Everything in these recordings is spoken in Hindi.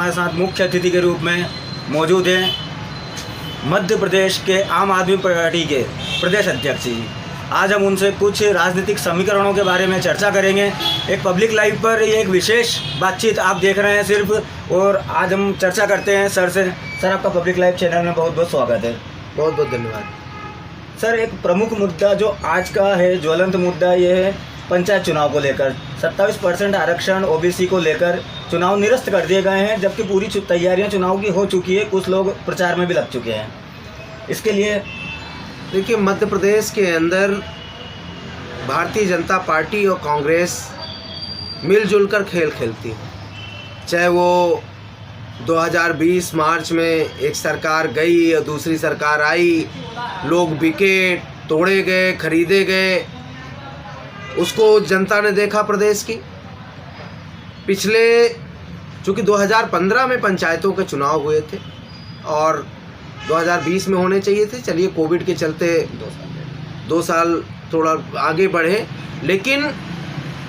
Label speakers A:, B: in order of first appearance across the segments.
A: हमारे साथ मुख्य अतिथि के रूप में मौजूद हैं मध्य प्रदेश के आम आदमी पार्टी के प्रदेश अध्यक्ष जी। आज हम उनसे कुछ राजनीतिक समीकरणों के बारे में चर्चा करेंगे। एक पब्लिक लाइव पर ये एक विशेष बातचीत आप देख रहे हैं सिर्फ, और आज हम चर्चा करते हैं सर से। सर, आपका पब्लिक लाइव चैनल में बहुत बहुत स्वागत है।
B: बहुत बहुत धन्यवाद।
A: सर, एक प्रमुख मुद्दा जो आज का है, ज्वलंत मुद्दा, ये है पंचायत चुनाव को लेकर 27% आरक्षण ओबीसी को लेकर चुनाव निरस्त कर दिए गए हैं, जबकि पूरी तैयारियां चुनाव की हो चुकी है। कुछ लोग प्रचार में भी लग चुके हैं। इसके लिए
B: देखिए, मध्य प्रदेश के अंदर भारतीय जनता पार्टी और कांग्रेस मिलजुल कर खेल खेलती है। चाहे वो 2020 मार्च में एक सरकार गई और दूसरी सरकार आई, लोग बिके, तोड़े गए, खरीदे गए, उसको जनता ने देखा। प्रदेश की पिछले, चूँकि 2015 में पंचायतों के चुनाव हुए थे और 2020 में होने चाहिए थे, चलिए कोविड के चलते 2 साल थोड़ा आगे बढ़े, लेकिन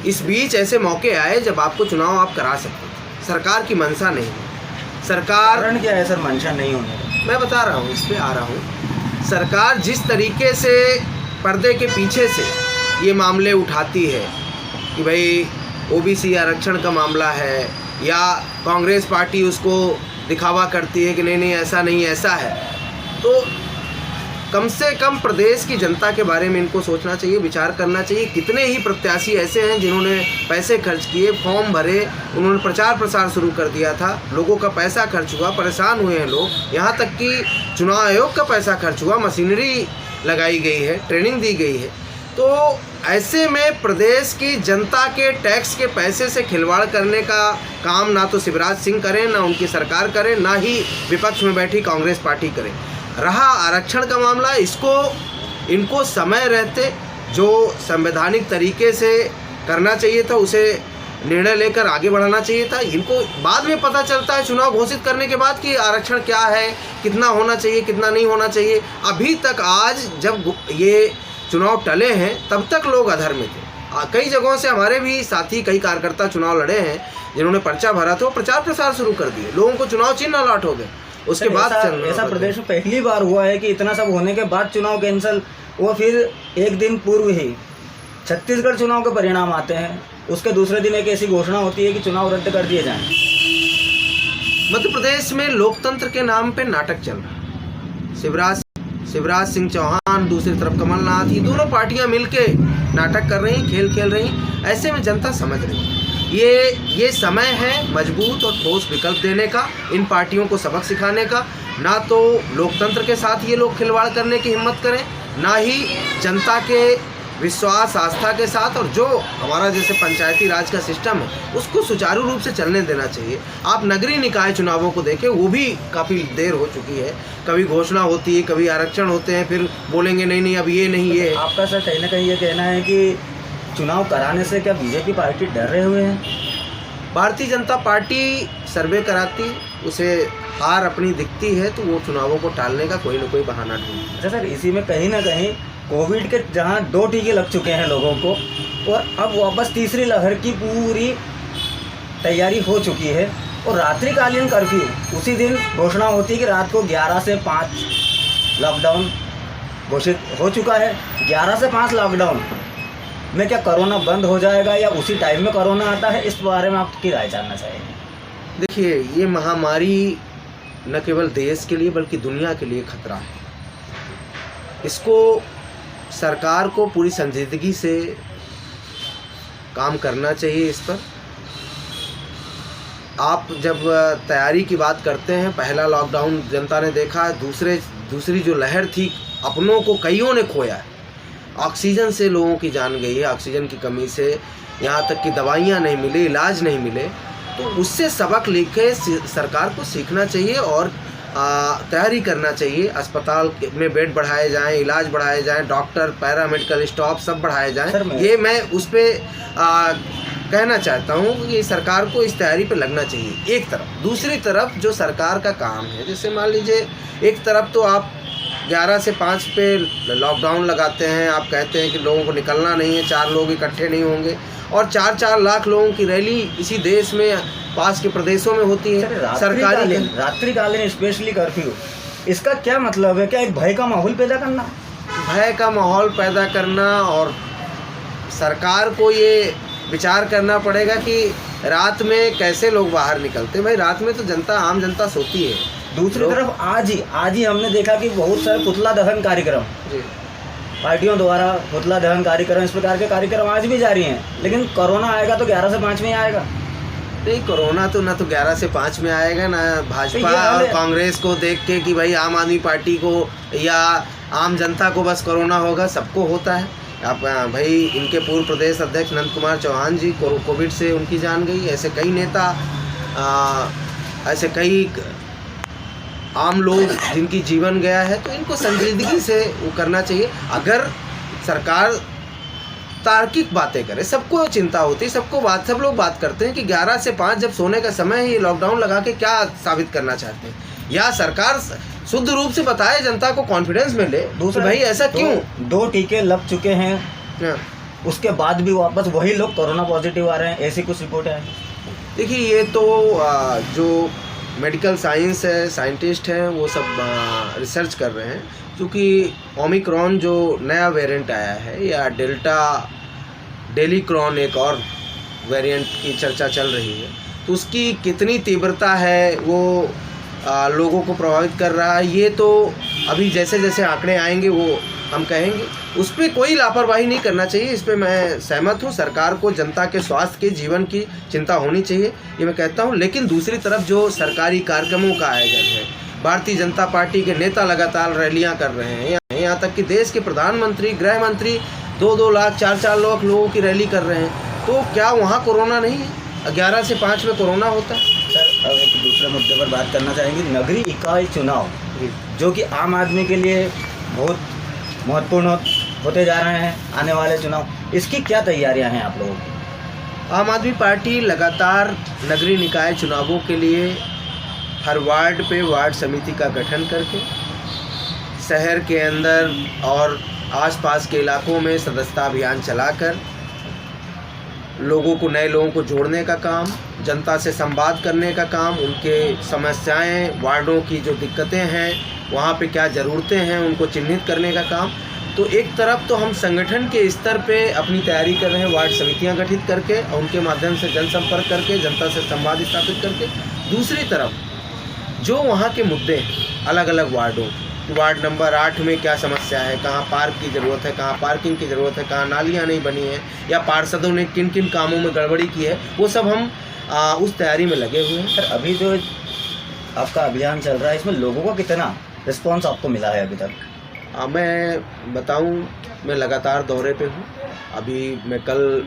B: इस बीच ऐसे मौके आए जब आपको चुनाव आप करा सकते थे। सरकार की मंशा नहीं, सरकार
A: कारण क्या है सर मंशा नहीं होने का?
B: मैं बता रहा हूँ, इस पे आ रहा हूँ। सरकार जिस तरीके से पर्दे के पीछे से ये मामले उठाती है कि भाई ओबीसी आरक्षण का मामला है, या कांग्रेस पार्टी उसको दिखावा करती है कि नहीं ऐसा नहीं, ऐसा है, तो कम से कम प्रदेश की जनता के बारे में इनको सोचना चाहिए, विचार करना चाहिए। कितने ही प्रत्याशी ऐसे हैं जिन्होंने पैसे खर्च किए, फॉर्म भरे, उन्होंने प्रचार प्रसार शुरू कर दिया था, लोगों का पैसा खर्च हुआ, परेशान हुए हैं लोग, यहाँ तक कि चुनाव आयोग का पैसा खर्च हुआ, मशीनरी लगाई गई है, ट्रेनिंग दी गई है। तो ऐसे में प्रदेश की जनता के टैक्स के पैसे से खिलवाड़ करने का काम ना तो शिवराज सिंह करें, ना उनकी सरकार करे, ना ही विपक्ष में बैठी कांग्रेस पार्टी करे। रहा आरक्षण का मामला, इनको समय रहते जो संवैधानिक तरीके से करना चाहिए था, उसे निर्णय लेकर आगे बढ़ाना चाहिए था। इनको बाद में पता चलता है चुनाव घोषित करने के बाद कि आरक्षण क्या है, कितना होना चाहिए, कितना नहीं होना चाहिए। अभी तक आज जब ये चुनाव टले हैं तब तक लोग अधर में थे। कई जगहों से हमारे भी साथी, कई कार्यकर्ता चुनाव लड़े हैं, जिन्होंने पर्चा भरा था, वो प्रचार प्रसार शुरू कर दिए, लोगों को चुनाव चिन्ह अलॉट हो गए। उसके बाद
A: ऐसा प्रदेश में पहली बार हुआ है कि इतना सब होने के बाद चुनाव कैंसिल, वो फिर एक दिन पूर्व ही छत्तीसगढ़ चुनाव के परिणाम आते हैं, उसके दूसरे दिन एक ऐसी घोषणा होती है कि चुनाव रद्द कर दिए जाएं।
B: मध्य प्रदेश में लोकतंत्र के नाम पे नाटक चल रहा है। शिवराज सिंह चौहान, दूसरी तरफ कमलनाथ, ये दोनों पार्टियां मिलके नाटक कर रही, खेल खेल रही। ऐसे में जनता समझ रही ये समय है मजबूत और ठोस विकल्प देने का, इन पार्टियों को सबक सिखाने का। ना तो लोकतंत्र के साथ ये लोग खिलवाड़ करने की हिम्मत करें, ना ही जनता के विश्वास आस्था के साथ, और जो हमारा जैसे पंचायती राज का सिस्टम है उसको सुचारू रूप से चलने देना चाहिए। आप नगरीय निकाय चुनावों को देखें, वो भी काफ़ी देर हो चुकी है। कभी घोषणा होती है, कभी आरक्षण होते हैं, फिर बोलेंगे नहीं अब ये नहीं ये।
A: आपका सर कहीं ना कहीं ये कहना है कि चुनाव कराने से क्या बीजेपी पार्टी डर रहे हुए हैं?
B: भारतीय जनता पार्टी सर्वे कराती, उसे हार अपनी दिखती है तो वो चुनावों को टालने का कोई ना कोई बहाना ढूंढती है।
A: अच्छा सर, इसी में कहीं ना कहीं कोविड के जहां 2 टीके लग चुके हैं लोगों को, और अब वापस तीसरी लहर की पूरी तैयारी हो चुकी है, और रात्रिकालीन कर्फ्यू उसी दिन घोषणा होती है कि रात को 11 से 5 लॉकडाउन घोषित हो चुका है। 11 से 5 लॉकडाउन में क्या कोरोना बंद हो जाएगा या उसी टाइम में कोरोना आता है? इस बारे में आपकी राय जानना चाहेंगे।
B: देखिए, ये महामारी न केवल देश के लिए बल्कि दुनिया के लिए खतरा है। इसको सरकार को पूरी संजीदगी से काम करना चाहिए। इस पर आप जब तैयारी की बात करते हैं, पहला लॉकडाउन जनता ने देखा, दूसरी जो लहर थी, अपनों को कईयों ने खोया है। ऑक्सीजन से लोगों की जान गई है, ऑक्सीजन की कमी से यहाँ तक कि दवाइयाँ नहीं मिले, इलाज नहीं मिले। तो उससे सबक लेके सरकार को सीखना चाहिए और तैयारी करना चाहिए। अस्पताल में बेड बढ़ाए जाएं, इलाज बढ़ाए जाएं, डॉक्टर, पैरामेडिकल स्टाफ सब बढ़ाए जाएं। ये मैं उस पर कहना चाहता हूँ कि सरकार को इस तैयारी पे लगना चाहिए एक तरफ। दूसरी तरफ जो सरकार का काम है, जैसे मान लीजिए एक तरफ तो आप 11 से 5 पे लॉकडाउन लगाते हैं, आप कहते हैं कि लोगों को निकलना नहीं है, 4 लोग इकट्ठे नहीं होंगे, और 4-4 लाख लोगों की रैली इसी देश में पास के प्रदेशों में होती है सरकारी।
A: रात्रिकालीन स्पेशली कर्फ्यू, इसका क्या मतलब है? क्या एक भय का माहौल पैदा करना?
B: भय का माहौल पैदा करना, और सरकार को ये विचार करना पड़ेगा कि रात में कैसे लोग बाहर निकलते हैं। भाई रात में तो जनता, आम जनता सोती है।
A: दूसरी तरफ आज ही हमने देखा कि बहुत सारे पुतला दहन कार्यक्रम
B: जी,
A: पार्टियों द्वारा पुतला दहन कार्यक्रम, इस प्रकार के कार्यक्रम आज भी जारी हैं। लेकिन कोरोना आएगा तो 11 से 5 में ही आएगा।
B: नहीं, कोरोना तो ना तो 11 से 5 में आएगा, ना भाजपा और कांग्रेस को देख के कि भाई आम आदमी पार्टी को या आम जनता को बस कोरोना होगा। सबको होता है। आप भाई इनके पूर्व प्रदेश अध्यक्ष नंद कुमार चौहान जी कोविड से उनकी जान गई। ऐसे कई नेता, ऐसे कई आम लोग जिनकी जीवन गया है, तो इनको संजीदगी से वो करना चाहिए। अगर सरकार तार्किक बातें करे, सबको चिंता होती है, सब लोग बात करते हैं कि 11 से 5 जब सोने का समय है, ये लॉकडाउन लगा के क्या साबित करना चाहते हैं, या सरकार शुद्ध रूप से बताए, जनता को कॉन्फिडेंस मिले। दूसरा भाई ऐसा क्यों?
A: 2 टीके लग चुके हैं, उसके बाद भी वापस वही लोग कोरोना पॉजिटिव आ रहे हैं, ऐसी कुछ रिपोर्ट है?
B: देखिए, ये तो जो मेडिकल साइंस है, साइंटिस्ट हैं, वो सब रिसर्च कर रहे हैं। क्योंकि ओमिक्रॉन जो नया वेरिएंट आया है, या डेलीक्रॉन एक और वेरिएंट की चर्चा चल रही है, तो उसकी कितनी तीव्रता है, वो लोगों को प्रभावित कर रहा है, ये तो अभी जैसे जैसे आंकड़े आएंगे वो हम कहेंगे। उस पर कोई लापरवाही नहीं करना चाहिए, इस पर मैं सहमत हूँ। सरकार को जनता के स्वास्थ्य के, जीवन की चिंता होनी चाहिए, ये मैं कहता हूँ। लेकिन दूसरी तरफ जो सरकारी कार्यक्रमों का आयोजन है, भारतीय जनता पार्टी के नेता लगातार रैलियाँ कर रहे हैं, यहाँ तक कि देश के प्रधानमंत्री, गृह मंत्री 2-2 लाख, 4-4 लाख लोगों की रैली कर रहे हैं, तो क्या वहाँ कोरोना नहीं है? 11 से 5 में कोरोना होता है।
A: सर, अब एक दूसरे मुद्दे पर बात करना चाहेंगे। नगरीय इकाई चुनाव जो कि आम आदमी के लिए बहुत महत्वपूर्ण होते जा रहे हैं, आने वाले चुनाव, इसकी क्या तैयारियां हैं आप लोगों की?
B: आम आदमी पार्टी लगातार नगरीय निकाय चुनावों के लिए हर वार्ड पे वार्ड समिति का गठन करके शहर के अंदर और आसपास के इलाकों में सदस्यता अभियान चलाकर लोगों को, नए लोगों को जोड़ने का काम, जनता से संवाद करने का काम, उनके समस्याएं, वार्डों की जो दिक्कतें हैं, वहाँ पे क्या ज़रूरतें हैं, उनको चिन्हित करने का काम। तो एक तरफ तो हम संगठन के स्तर पे अपनी तैयारी कर रहे हैं, वार्ड समितियां गठित करके और उनके माध्यम से जनसंपर्क करके, जनता से संवाद स्थापित करके। दूसरी तरफ जो वहाँ के मुद्दे हैं अलग अलग वार्डों, वार्ड नंबर 8 में क्या समस्या है, कहाँ पार्क की ज़रूरत है, कहाँ पार्किंग की ज़रूरत है, कहाँ नालियाँ नहीं बनी हैं, या पार्षदों ने किन किन कामों में गड़बड़ी की है, वो सब हम उस तैयारी में लगे हुए हैं।
A: सर, अभी जो आपका अभियान चल रहा है, इसमें लोगों का कितना रिस्पॉन्स आपको मिला है अभी तक?
B: मैं बताऊं, मैं लगातार दौरे पे हूं। अभी मैं कल,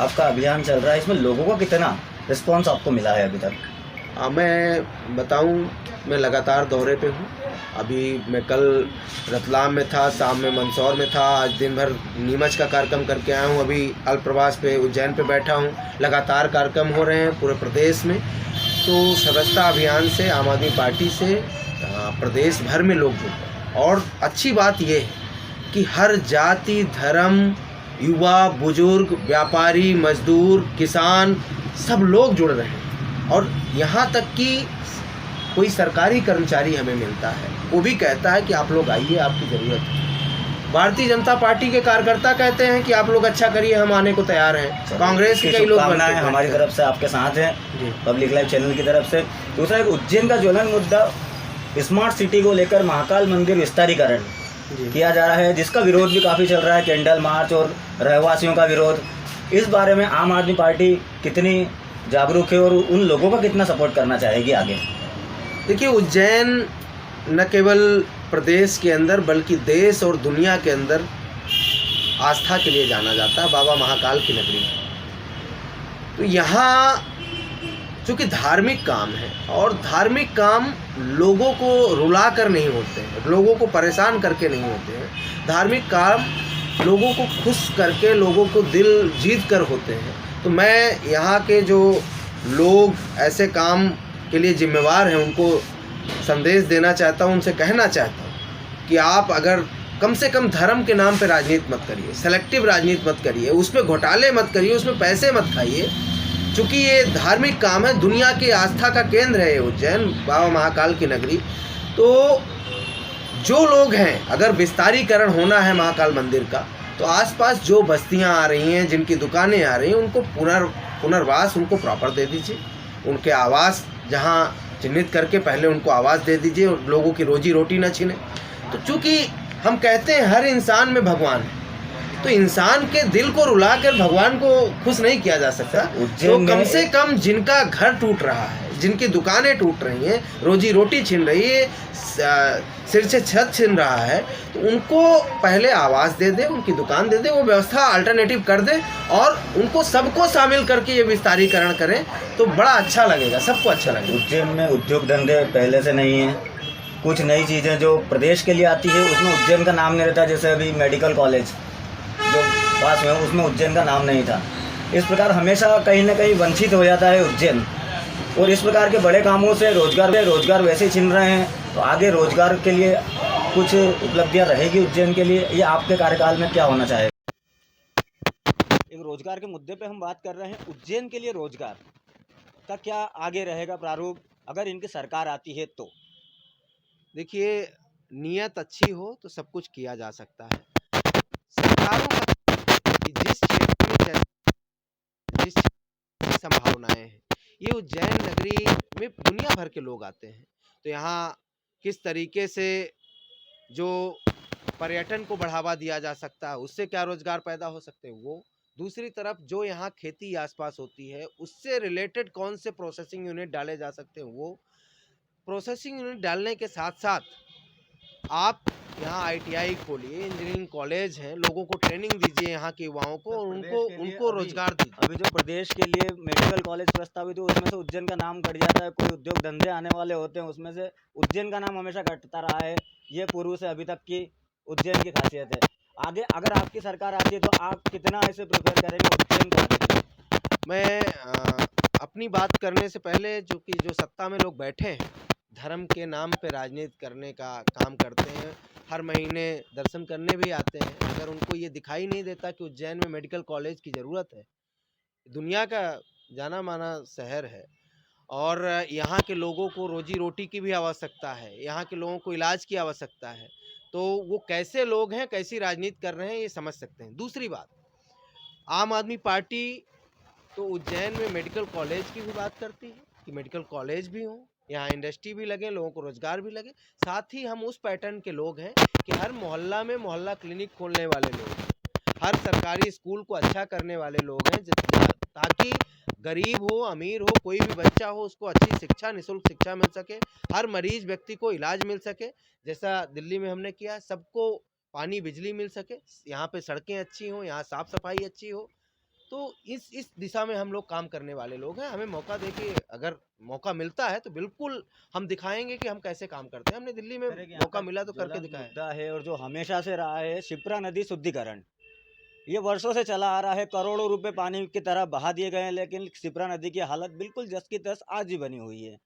A: आपका अभियान चल रहा है, इसमें लोगों का कितना रिस्पॉन्स आपको मिला है अभी तक?
B: मैं बताऊं, मैं लगातार दौरे पे हूं। अभी मैं कल रतलाम में था, शाम में मंदसौर में था, आज दिन भर नीमच का कार्यक्रम करके आया हूं। अभी अल्पप्रवास पे उज्जैन पे बैठा हूं। लगातार कार्यक्रम हो रहे हैं पूरे प्रदेश में। तो सदस्यता अभियान से आम आदमी पार्टी से प्रदेश भर में लोग जुड़ रहे हैं। और अच्छी बात यह है कि हर जाति, धर्म, युवा, बुजुर्ग, व्यापारी, मजदूर, किसान, सब लोग जुड़ रहे हैं। और यहाँ तक कि कोई सरकारी कर्मचारी हमें मिलता है, वो भी कहता है कि आप लोग आइए, आपकी ज़रूरत है। भारतीय जनता पार्टी के कार्यकर्ता कहते हैं कि आप लोग अच्छा करिए, हम आने को तैयार हैं। कांग्रेस के कई लोग
A: हमारी तरफ से आपके साथ हैं, पब्लिक लाइव चैनल की तरफ से। दूसरा, एक उज्जैन का ज्वलन मुद्दा स्मार्ट सिटी को लेकर महाकाल मंदिर विस्तारीकरण किया जा रहा है, जिसका विरोध भी काफ़ी चल रहा है, कैंडल मार्च और रहवासियों का विरोध। इस बारे में आम आदमी पार्टी कितनी जागरूक है और उन लोगों का कितना सपोर्ट करना चाहेगी आगे?
B: देखिए, उज्जैन न केवल प्रदेश के अंदर बल्कि देश और दुनिया के अंदर आस्था के लिए जाना जाता है, बाबा महाकाल की नगरी। तो यहाँ चूँकि धार्मिक काम है, और धार्मिक काम लोगों को रुला कर नहीं होते हैं, लोगों को परेशान करके नहीं होते हैं। धार्मिक काम लोगों को खुश करके, लोगों को दिल जीत कर होते हैं। तो मैं यहाँ के जो लोग ऐसे काम के लिए जिम्मेवार हैं, उनको संदेश देना चाहता हूँ, उनसे कहना चाहता हूँ कि आप अगर कम से कम धर्म के नाम पे राजनीति मत करिए, सेलेक्टिव राजनीति मत करिए, उसमें घोटाले मत करिए, उसमें पैसे मत खाइए। चूँकि ये धार्मिक काम है, दुनिया की आस्था का केंद्र है ये उज्जैन, बाबा महाकाल की नगरी। तो जो लोग हैं, अगर विस्तारीकरण होना है महाकाल मंदिर का, तो आसपास जो बस्तियां आ रही हैं, जिनकी दुकानें आ रही हैं, उनको पुनर्वास उनको प्रॉपर दे दीजिए। उनके आवास जहां चिन्हित करके पहले उनको आवास दे दीजिए, लोगों की रोजी रोटी न छीने। तो चूँकि हम कहते हैं हर इंसान में भगवान है, तो इंसान के दिल को रुलाकर भगवान को खुश नहीं किया जा सकता। तो कम से कम जिनका घर टूट रहा है, जिनकी दुकानें टूट रही हैं, रोजी रोटी छिन रही है, सिर से छत छिन रहा है, तो उनको पहले आवास दे दे, उनकी दुकान दे दे, वो व्यवस्था अल्टरनेटिव कर दे और उनको सबको शामिल करके ये विस्तारीकरण करें, तो बड़ा अच्छा लगेगा, सबको अच्छा लगेगा।
A: उज्जैन में उद्योग धंधे पहले से नहीं है, कुछ नई चीज़ें जो प्रदेश के लिए आती है उसमें उज्जैन का नाम नहीं रहता। जैसे अभी मेडिकल कॉलेज जो पास में, उसमें उज्जैन का नाम नहीं था। इस प्रकार हमेशा कहीं ना कहीं वंचित हो जाता है उज्जैन, और इस प्रकार के बड़े कामों से रोजगार वैसे ही छिन रहे हैं। तो आगे रोजगार के लिए कुछ उपलब्धियां रहेगी उज्जैन के लिए, ये आपके कार्यकाल में क्या होना चाहेगा? एक रोजगार के मुद्दे पे हम बात कर रहे हैं, उज्जैन के लिए रोजगार का क्या आगे रहेगा प्रारूप अगर इनकी सरकार आती है तो?
B: देखिए, नियत अच्छी हो तो सब कुछ किया जा सकता है। सरकारों का जिस क्षेत्र की संभावनाएं हैं, ये उज्जैन नगरी में दुनिया भर के लोग आते हैं, तो यहाँ किस तरीके से जो पर्यटन को बढ़ावा दिया जा सकता है, उससे क्या रोजगार पैदा हो सकते हैं वो। दूसरी तरफ जो यहाँ खेती आसपास होती है, उससे रिलेटेड कौन से प्रोसेसिंग यूनिट डाले जा सकते हैं वो। प्रोसेसिंग यूनिट डालने के साथ साथ आप यहाँ ITI खोलिए, इंजीनियरिंग कॉलेज हैं, लोगों को ट्रेनिंग दीजिए यहाँ के युवाओं को, और उनको रोजगार दीजिए।
A: अभी जो प्रदेश के लिए मेडिकल कॉलेज प्रस्तावित है उसमें से उज्जैन का नाम कट जाता है, कोई उद्योग धंधे आने वाले होते हैं उसमें से उज्जैन का नाम हमेशा कटता रहा है। ये पूर्व से अभी तक की उज्जैन की खासियत है। आगे अगर आपकी सरकार आती है तो आप कितना ऐसे प्रेफर करेंगे उज्जैन को आगे के लिए?
B: मैं अपनी बात करने से पहले, जो सत्ता में लोग बैठे हैं, धर्म के नाम पे राजनीति करने का काम करते हैं, हर महीने दर्शन करने भी आते हैं, अगर उनको ये दिखाई नहीं देता कि उज्जैन में मेडिकल कॉलेज की ज़रूरत है, दुनिया का जाना माना शहर है, और यहाँ के लोगों को रोजी रोटी की भी आवश्यकता है, यहाँ के लोगों को इलाज की आवश्यकता है, तो वो कैसे लोग हैं, कैसी राजनीति कर रहे हैं, ये समझ सकते हैं। दूसरी बात, आम आदमी पार्टी तो उज्जैन में मेडिकल कॉलेज की भी बात करती है कि मेडिकल कॉलेज भी हों, यहाँ इंडस्ट्री भी लगे, लोगों को रोजगार भी लगे। साथ ही हम उस पैटर्न के लोग हैं कि हर मोहल्ला में मोहल्ला क्लिनिक खोलने वाले लोग हैं, हर सरकारी स्कूल को अच्छा करने वाले लोग हैं, ताकि गरीब हो अमीर हो कोई भी बच्चा हो उसको अच्छी शिक्षा, निःशुल्क शिक्षा मिल सके, हर मरीज व्यक्ति को इलाज मिल सके, जैसा दिल्ली में हमने किया, सबको पानी बिजली मिल सके, यहाँ पे सड़कें अच्छी हों, यहाँ साफ सफाई अच्छी हो। तो इस दिशा में हम लोग काम करने वाले लोग हैं। हमें मौका देके, अगर मौका मिलता है तो बिल्कुल हम दिखाएंगे कि हम कैसे काम करते हैं। हमने दिल्ली में मौका मिला तो करके दिखाया
A: है। और जो हमेशा से रहा है शिप्रा नदी शुद्धिकरण, ये वर्षों से चला आ रहा है, करोड़ों रुपए पानी की तरह बहा दिए गए हैं, लेकिन शिप्रा नदी की हालत बिल्कुल जस की तस आज भी बनी हुई है।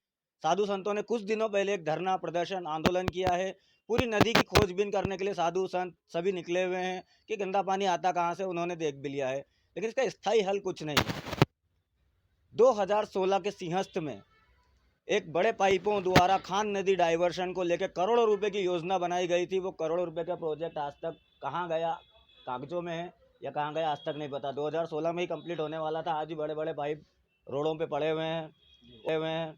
A: साधु संतों ने कुछ दिनों पहले एक धरना प्रदर्शन आंदोलन किया है, पूरी नदी की खोजबीन करने के लिए साधु संत सभी निकले हुए हैं कि गंदा पानी आता कहाँ से, उन्होंने देख भी लिया है, लेकिन इसका स्थायी हल कुछ नहीं है। 2016 के सिंहस्थ में एक बड़े पाइपों द्वारा खान नदी डाइवर्शन को लेकर करोड़ों रुपए की योजना बनाई गई थी। वो करोड़ों रुपए का प्रोजेक्ट आज तक कहाँ गया, कागजों में है या कहाँ गया आज तक नहीं पता। 2016 में ही कंप्लीट होने वाला था, आज भी बड़े बड़े पाइप रोडों पे पड़े हुए हैं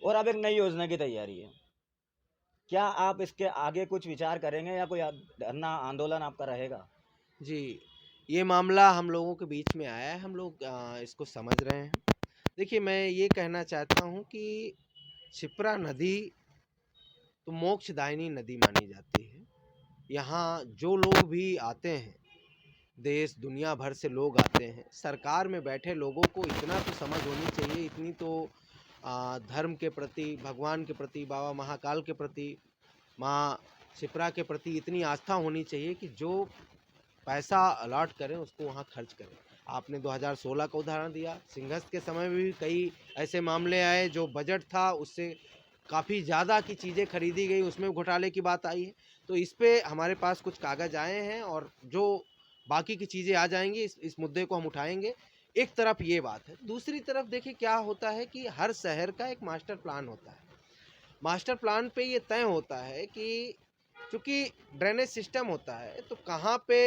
A: और अब एक नई योजना की तैयारी है। क्या आप इसके आगे कुछ विचार करेंगे या कोई धरना आंदोलन आपका रहेगा?
B: जी, ये मामला हम लोगों के बीच में आया है, हम लोग इसको समझ रहे हैं। देखिए, मैं ये कहना चाहता हूँ कि शिप्रा नदी तो मोक्षदायिनी नदी मानी जाती है। यहाँ जो लोग भी आते हैं, देश दुनिया भर से लोग आते हैं, सरकार में बैठे लोगों को इतना तो समझ होनी चाहिए, इतनी तो धर्म के प्रति, भगवान के प्रति, बाबा महाकाल के प्रति, माँ शिप्रा के प्रति इतनी आस्था होनी चाहिए कि जो पैसा अलॉट करें उसको वहाँ खर्च करें। आपने 2016 का उदाहरण दिया, सिंहस्थ के समय में भी कई ऐसे मामले आए, जो बजट था उससे काफ़ी ज़्यादा की चीज़ें खरीदी गई, उसमें घोटाले की बात आई है। तो इस पे हमारे पास कुछ कागज़ आए हैं और जो बाकी की चीज़ें आ जाएंगी इस मुद्दे को हम उठाएंगे। एक तरफ ये बात है, दूसरी तरफ देखिए क्या होता है कि हर शहर का एक मास्टर प्लान होता है। मास्टर प्लान पे ये तय होता है कि चूँकि ड्रेनेज सिस्टम होता है तो कहाँ पे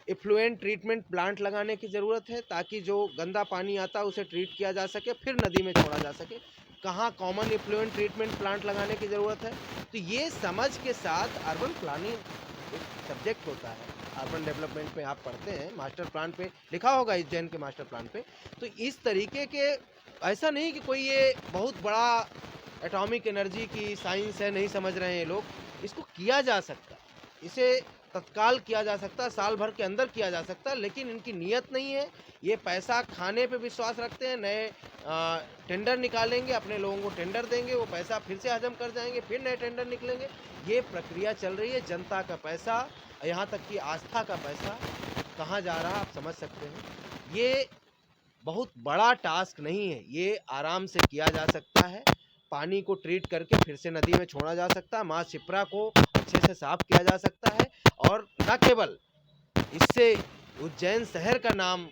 B: इफ्लुएंट ट्रीटमेंट प्लांट लगाने की ज़रूरत है ताकि जो गंदा पानी आता है उसे ट्रीट किया जा सके, फिर नदी में छोड़ा जा सके। कहाँ कॉमन इफ्लुएंट ट्रीटमेंट प्लांट लगाने की ज़रूरत है। तो ये समझ के साथ अर्बन प्लानिंग एक सब्जेक्ट होता है, अर्बन डेवलपमेंट में आप पढ़ते हैं, मास्टर प्लान पे लिखा होगा इस जैन के मास्टर प्लान पे। तो इस तरीके के ऐसा नहीं कि कोई ये बहुत बड़ा एटॉमिक एनर्जी की साइंस है, नहीं समझ रहे हैं ये लोग, इसको किया जा सकता है, इसे तत्काल किया जा सकता है, साल भर के अंदर किया जा सकता है, लेकिन इनकी नीयत नहीं है। ये पैसा खाने पे विश्वास रखते हैं, नए टेंडर निकालेंगे, अपने लोगों को टेंडर देंगे, वो पैसा फिर से हजम कर जाएंगे, फिर नए टेंडर निकलेंगे। ये प्रक्रिया चल रही है, जनता का पैसा, यहाँ तक कि आस्था का पैसा कहाँ जा रहा है आप समझ सकते हैं। ये बहुत बड़ा टास्क नहीं है, ये आराम से किया जा सकता है। पानी को ट्रीट करके फिर से नदी में छोड़ा जा सकता है, माँ शिप्रा को अच्छे से साफ किया जा सकता है और न केवल इससे उज्जैन शहर का नाम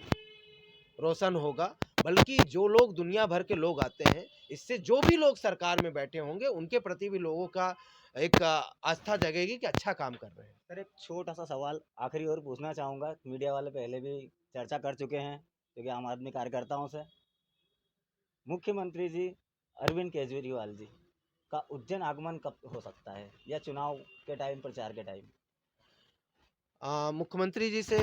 B: रोशन होगा, बल्कि जो लोग दुनिया भर के लोग आते हैं, इससे जो भी लोग सरकार में बैठे होंगे उनके प्रति भी लोगों का एक आस्था जगेगी कि अच्छा काम कर रहे हैं।
A: सर एक छोटा सा सवाल आखिरी और पूछना चाहूँगा, मीडिया वाले पहले भी चर्चा कर चुके हैं क्योंकि आम आदमी कार्यकर्ताओं से। मुख्यमंत्री जी अरविंद केजरीवाल जी का उज्जैन आगमन कब हो सकता है, या चुनाव के टाइम, प्रचार के टाइम,
B: मुख्यमंत्री जी से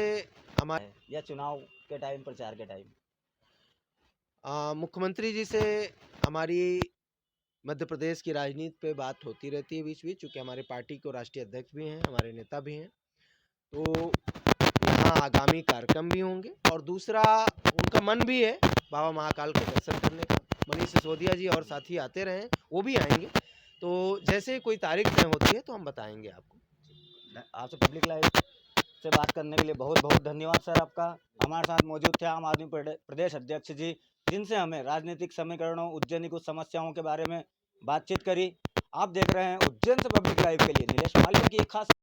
B: हमारे
A: या चुनाव के टाइम, प्रचार के टाइम?
B: मुख्यमंत्री जी से हमारी मध्य प्रदेश की राजनीति पे बात होती रहती है बीच बीच, चूँकि हमारे पार्टी को राष्ट्रीय अध्यक्ष भी हैं, हमारे नेता भी हैं, तो यहाँ आगामी कार्यक्रम भी होंगे और दूसरा उनका मन भी है बाबा महाकाल के दर्शन करने का। मनीष सिसोदिया जी और साथी आते रहे, वो भी आएंगे, तो जैसे कोई तारीख तय होती है तो हम बताएंगे आपको।
A: आपसे पब्लिक लाइव से बात करने के लिए बहुत बहुत धन्यवाद सर आपका। हमारे साथ मौजूद थे आम आदमी प्रदेश अध्यक्ष जी, जिनसे हमें राजनीतिक समीकरणों, उज्जैन की कुछ समस्याओं के बारे में बातचीत करी। आप देख रहे हैं उज्जैन से पब्लिक लाइव के लिए नीलेश मालवीय की एक खास